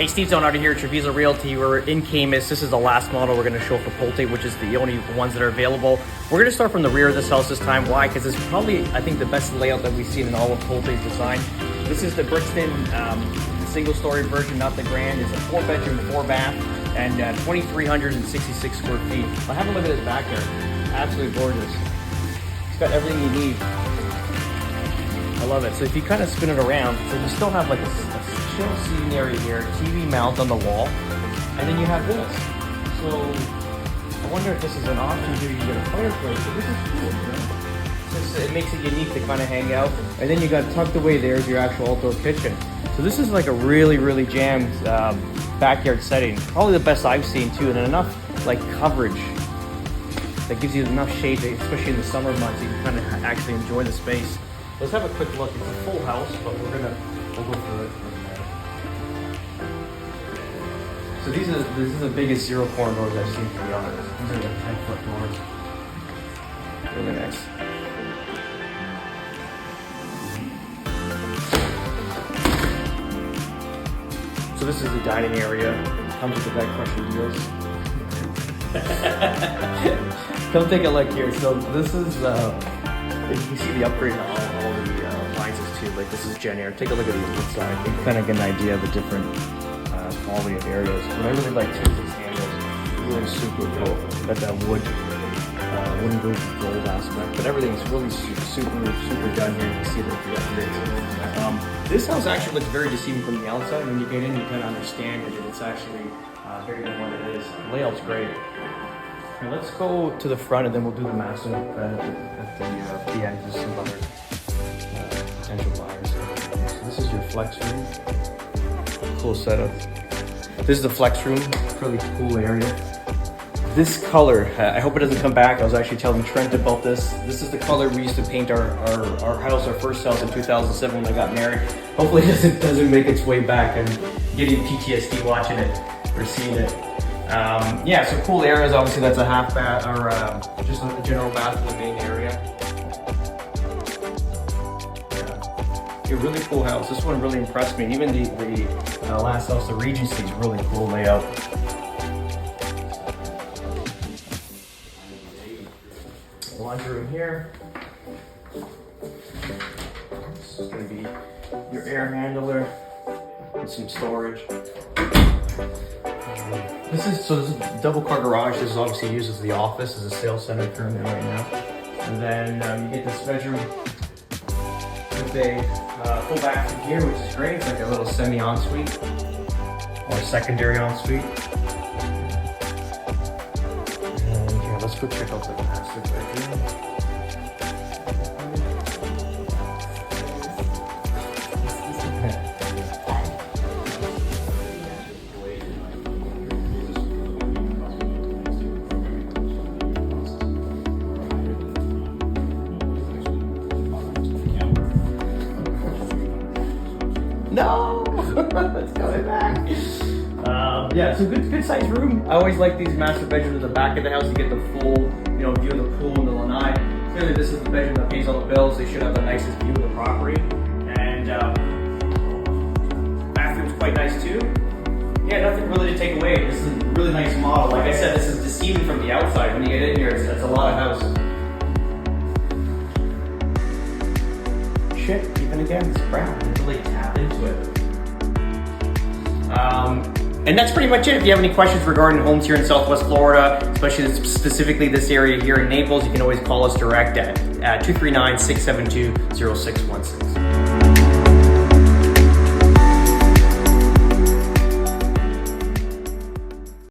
Hey, Steve Zonato here at Treviso Realty. We're in Caymas. This is the last model we're going to show for Pulte, which is the only ones that are available. We're going to start from the rear of this house this time. Why? Because it's probably, I think, the best layout that we've seen in all of Pulte's design. This is the Brixton single-story version, not the grand. It's a 4-bedroom, 4-bath, and 2,366 square feet. Well, have a look at this backyard. Absolutely gorgeous. It's got everything you need. I love it. So if you kind of spin it around, so you still have like a chill seating area here, TV mount on the wall, and then you have this. So I wonder if this is an option here. You get a fireplace, but this is cool, you know? It makes it unique to kind of hang out. And then you got tucked away there is your actual outdoor kitchen. So this is like a really, really jammed backyard setting. Probably the best I've seen too, and enough like coverage that gives you enough shade, especially in the summer months, you can kind of actually enjoy the space. Let's have a quick look. It's a full house, but we'll go through it. So this is the biggest zero corner doors I've seen, to be honest. These are like 10-foot doors. Really nice. So this is the dining area. Comes with the bed crushing deals. Come take a look here. So this is, you can see the upgrade on all the appliances too. Like this is Gen Air. Take a look at the inside. You can kind of get an idea of the different quality of areas. What I really like too is this handles. Really super cool. Got that wooden roof gold aspect, but everything's really super done here. You can see the upgrades. This house actually looks very deceiving from the outside. When you get in, you kind of understand it. It's actually bigger than what it is. The layout's great. Now let's go to the front, and then we'll do the master at the end. Just some other potential buyers. So this is your flex room. Cool setup. This is the flex room. Really cool area. This color, I hope it doesn't come back. I was actually telling Trent about this. This is the color we used to paint our house, our first house in 2007 when I got married. Hopefully it doesn't make its way back and getting PTSD watching it or seeing it. Yeah, so cool areas. Obviously that's a half bath or just a general bath in the main area. A really cool house. This one really impressed me. Even the last house, the Regency, is really cool layout. Laundry room here. This is going to be your air handler and some storage. This is a double car garage. This is obviously used as the office, as a sales center currently right now. And then you get this bedroom with a full bathroom here, which is great. It's like a little semi-ensuite or a secondary ensuite. And yeah, let's go check out the master bedroom. No, it's coming back. Yeah, it's a good sized room. I always like these master bedrooms in the back of the house. You get the full, view of the pool and the lanai. Clearly, this is the bedroom that pays all the bills. They should have the nicest view of the property, and bathroom's quite nice too. Yeah, nothing really to take away. This is a really nice model. Like I said, this is deceiving from the outside. When you get in here, it's a lot of house. Shit, even again, it's brown. It's really tap into it. And that's pretty much it. If you have any questions regarding homes here in Southwest Florida, especially specifically this area here in Naples, you can always call us direct at 239-672-0616.